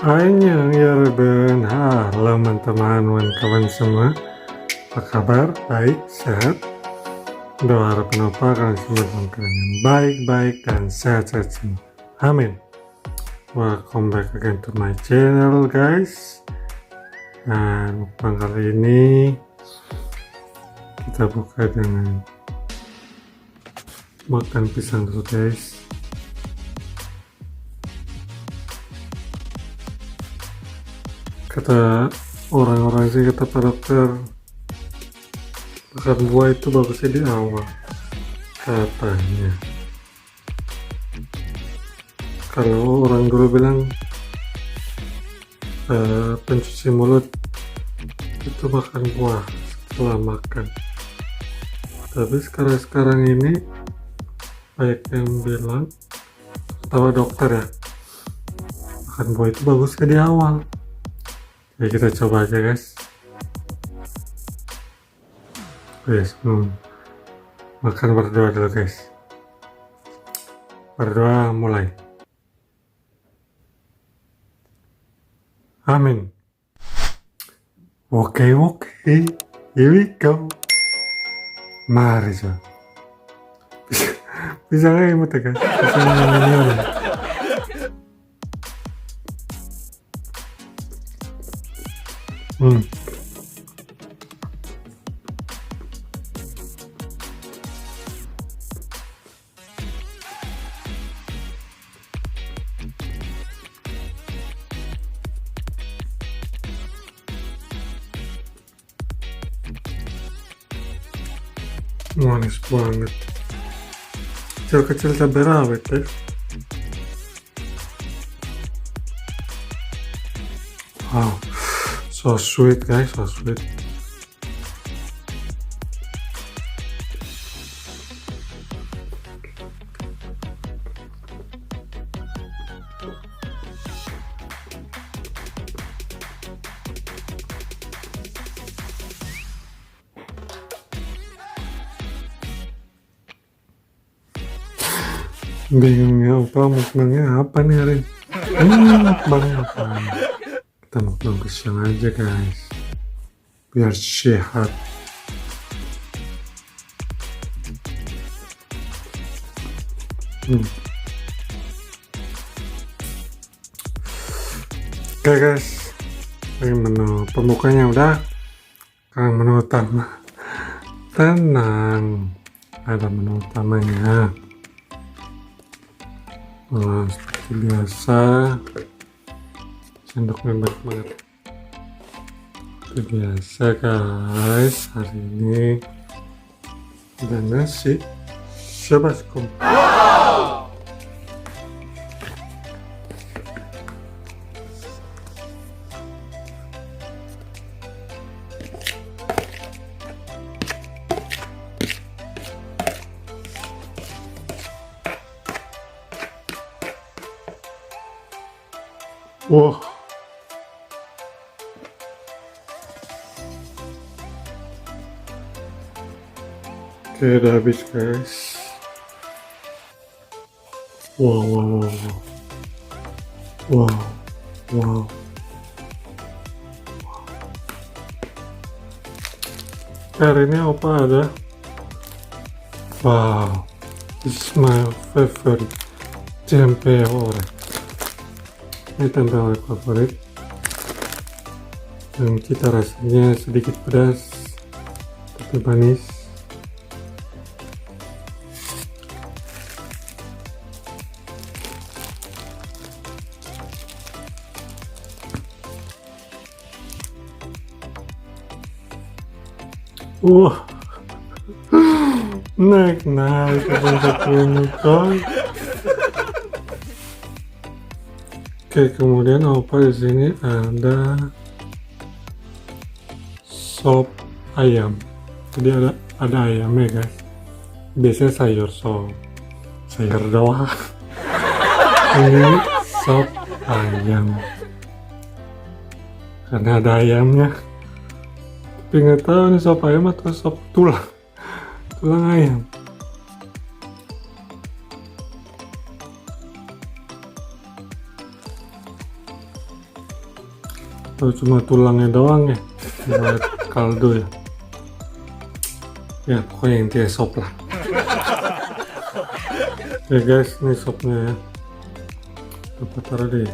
Annyeong Yarben, halo teman-teman kawan semua. Apa kabar? Baik, sehat? Doa harapan Oppa kalian semua dalam keadaan baik-baik dan sehat-sehat semua. Amin. Welcome back again to my channel guys. Nah, mukbang kali ini kita buka dengan makan pisang dulu guys. Kata orang-orang sih, kata pak dokter, makan buah itu bagusnya di awal katanya. Kalau orang dulu bilang pencuci mulut itu makan buah setelah makan, tapi sekarang ini banyak yang bilang, terutama dokter ya, makan buah itu bagusnya di awal. Ya kita coba aja guys. Sebelum makan berdoa dulu guys. Berdoa mulai. Amin. Oke, here we go. Mari coba. Bisa nggak imut ya guys? Bisa nggak manis banget. Kecil-kecil cabai rawit ya. Wow, so sweet guys, so sweet. Bingungnya Oppa mukbangnya apa nih hari ini? Mukbang apa? Kita mukbang pisang aja guys, biar sehat. Oke guys, ini menu pembukanya udah. Sekarang menu utama. Tenang, ada menu utamanya. Nah, seperti biasa, sendoknya banyak banget. Seperti biasa guys, hari ini ada nasi sebaskom. Wah, oke, udah habis guys. Wow. Hari ini Oppa ada. Wow, this is my favorite tempe orek. Ini tempe orek favorit, dan cita rasanya sedikit pedas tapi manis. Wah, naik ke puncak unicorn. Oke, kemudian Oppa di sini ada sop ayam. Jadi ada ayamnya guys. Biasanya sayur sop, sayur doang. Ini sop ayam karena ada ayamnya. Tapi nggak tahu ini sop ayam atau sop tulang ayam. atau cuma tulangnya doang ya buat kaldu ya. Ya pokoknya intinya sop lah. Ya guys, ini sopnya ya. Coba taruh di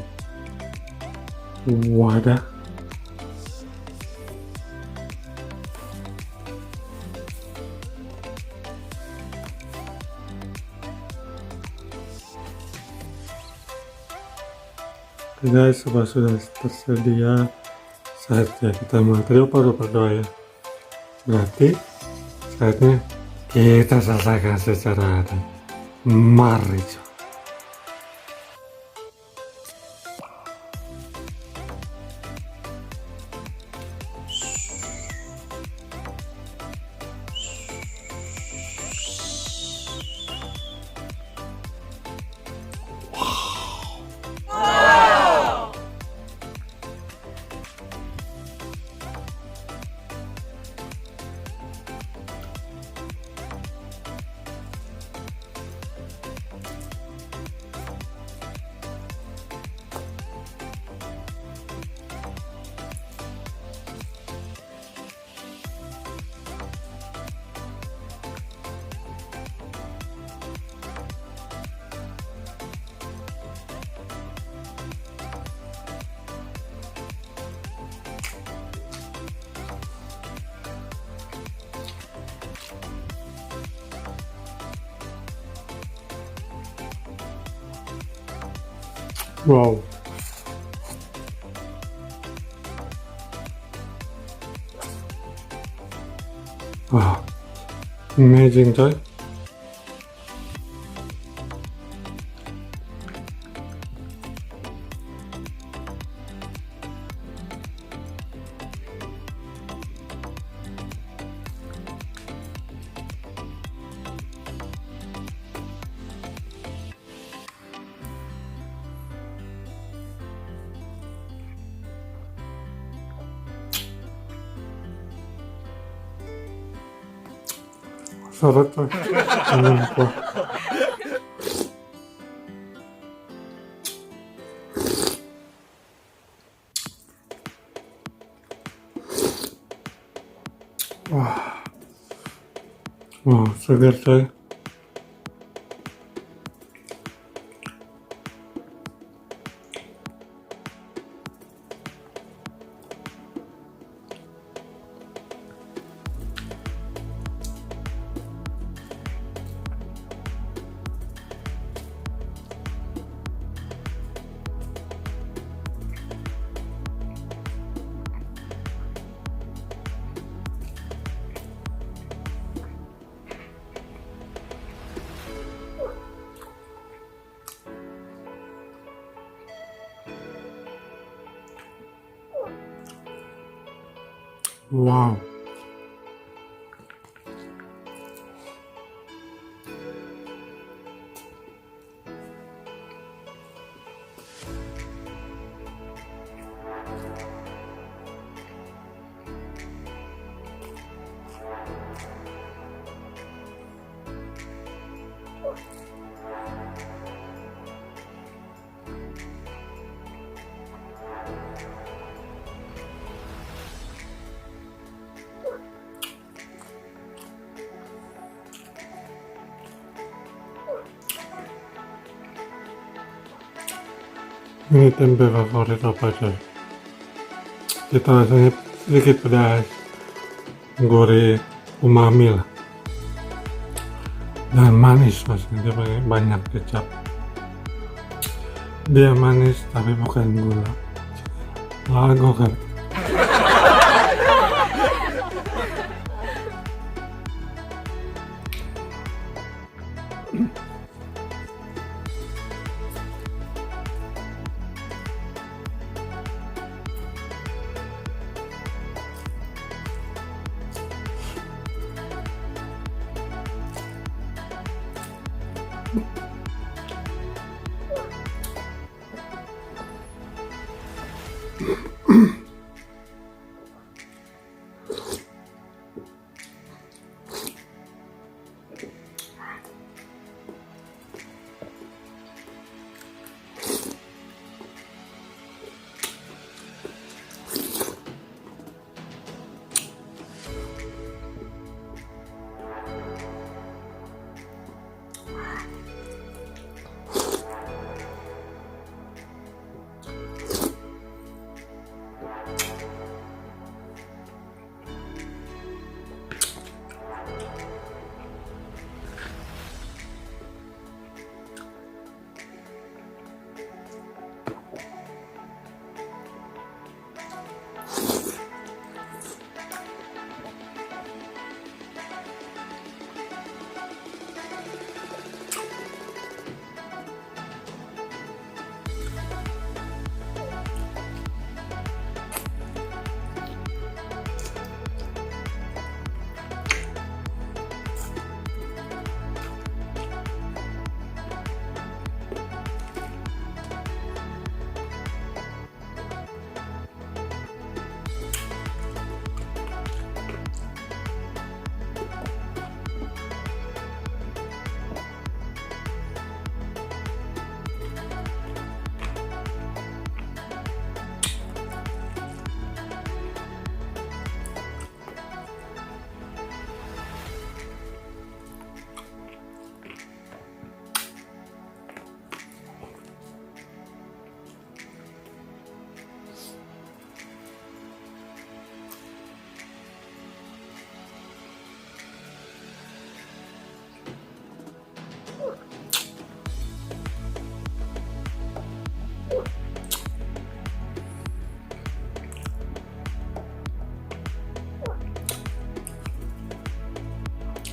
wadah. Oke guys, sudah tersedia, saatnya kita mulai berdoa ya. Berarti saatnya kita selesaikan secara adil. Mari coba. Wow. Wow. Amazing coy. Seret coy. Kuah. Wah. Wow, segar coy. Wow. Ini tempe favorit Oppa coy. Kita rasanya sedikit pedas, gurih, umami lah, dan manis maksudnya. Dia pakai banyak kecap. Dia manis tapi bukan gula. Lago kan.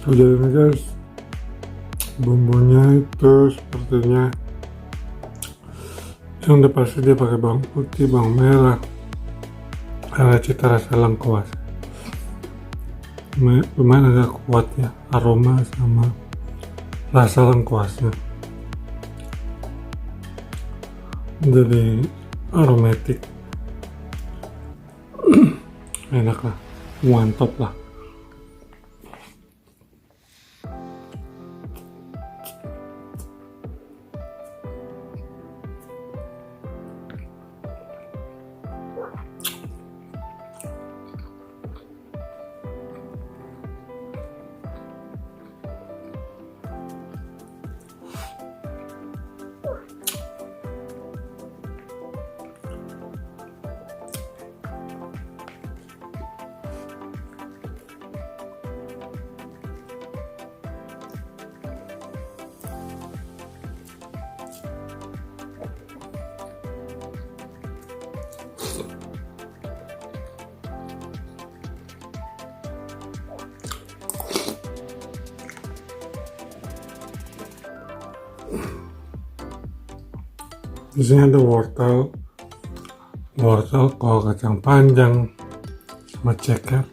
Jadi ini guys, bumbunya itu sepertinya yang udah pasti dia pakai bawang putih, bawang merah, ada cita rasa lengkuas, lumayan agak kuat ya aroma sama rasa lengkuasnya, jadi aromatik. Enak lah, mantap lah. Di sini ada wortel, kol kacang panjang, sama ceker.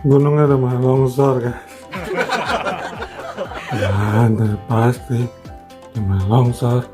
Gunungnya udah mulai longsor guys. Ya udah pasti udah mulai longsor.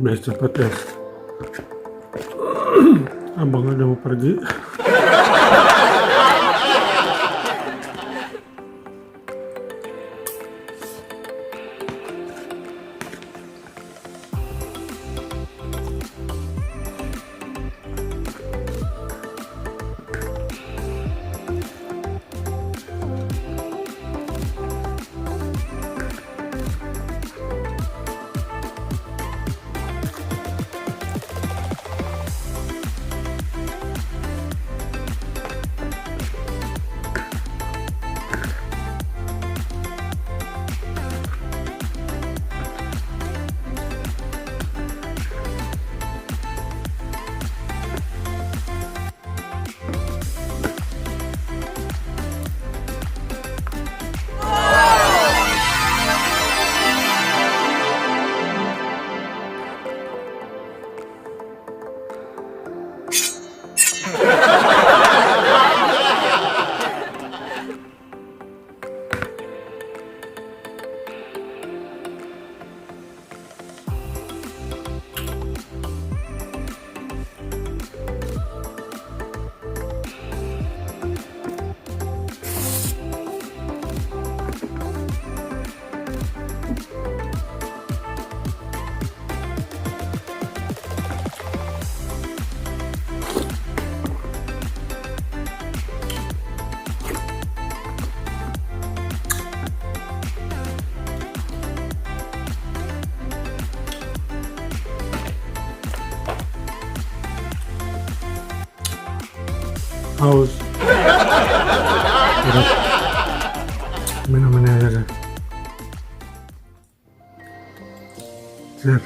biar cepet ya. Abang udah mau pergi. Haus. Minum-minum aja deh. Cheers.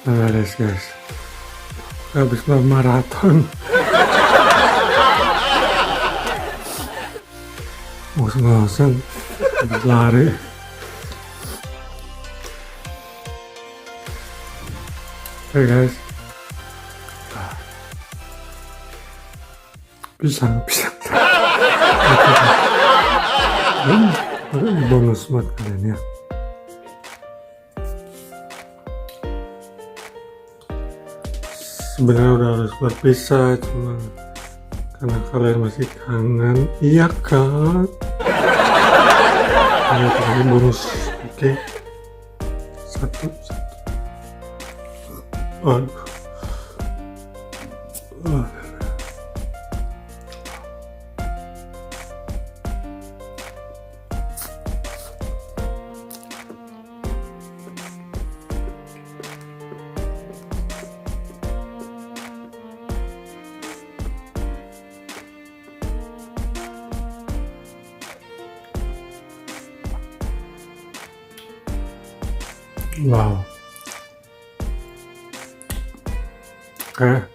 Beres guys, habis maraton. Ngos-ngosan, habis lari. Oke guys, pisang. Ini bonus buat kalian ya. Sebenarnya udah harus berpisah, cuma karena kalian masih kangen, iya kan? Ayo kalian bonus, oke? Satu. Aduh. Wow. Oke.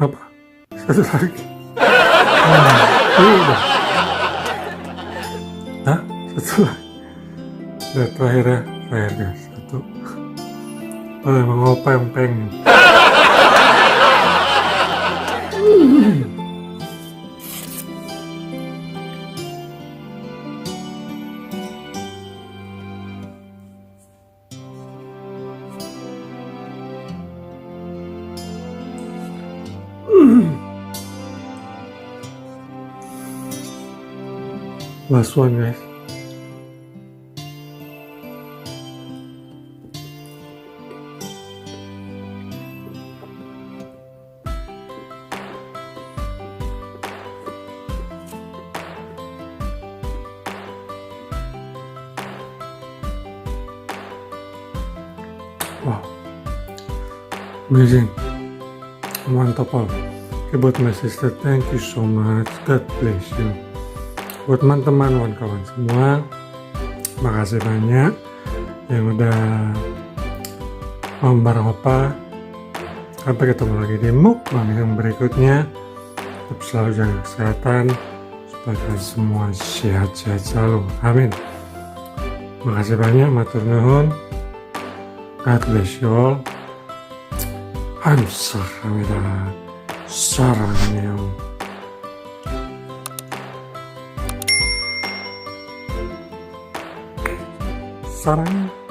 Apa? Satu lagi. Udah. Satu lagi. Udah terakhir ya. Terakhir guys. Satu. Emang Oppa yang pengen. Last one guys. Wow, amazing, mantap all. Oke Buat My Sister, thank you so much. God bless you. Buat teman-teman, kawan semua, makasih banyak yang udah bareng Oppa. Sampai ketemu lagi di mukbang yang berikutnya. Tetap selalu jaga kesehatan supaya kalian semua sehat-sehat selalu. Amin. Makasih banyak, matur nuhun. God bless you all. Kamsahamnida. Sarangnya. Sarang.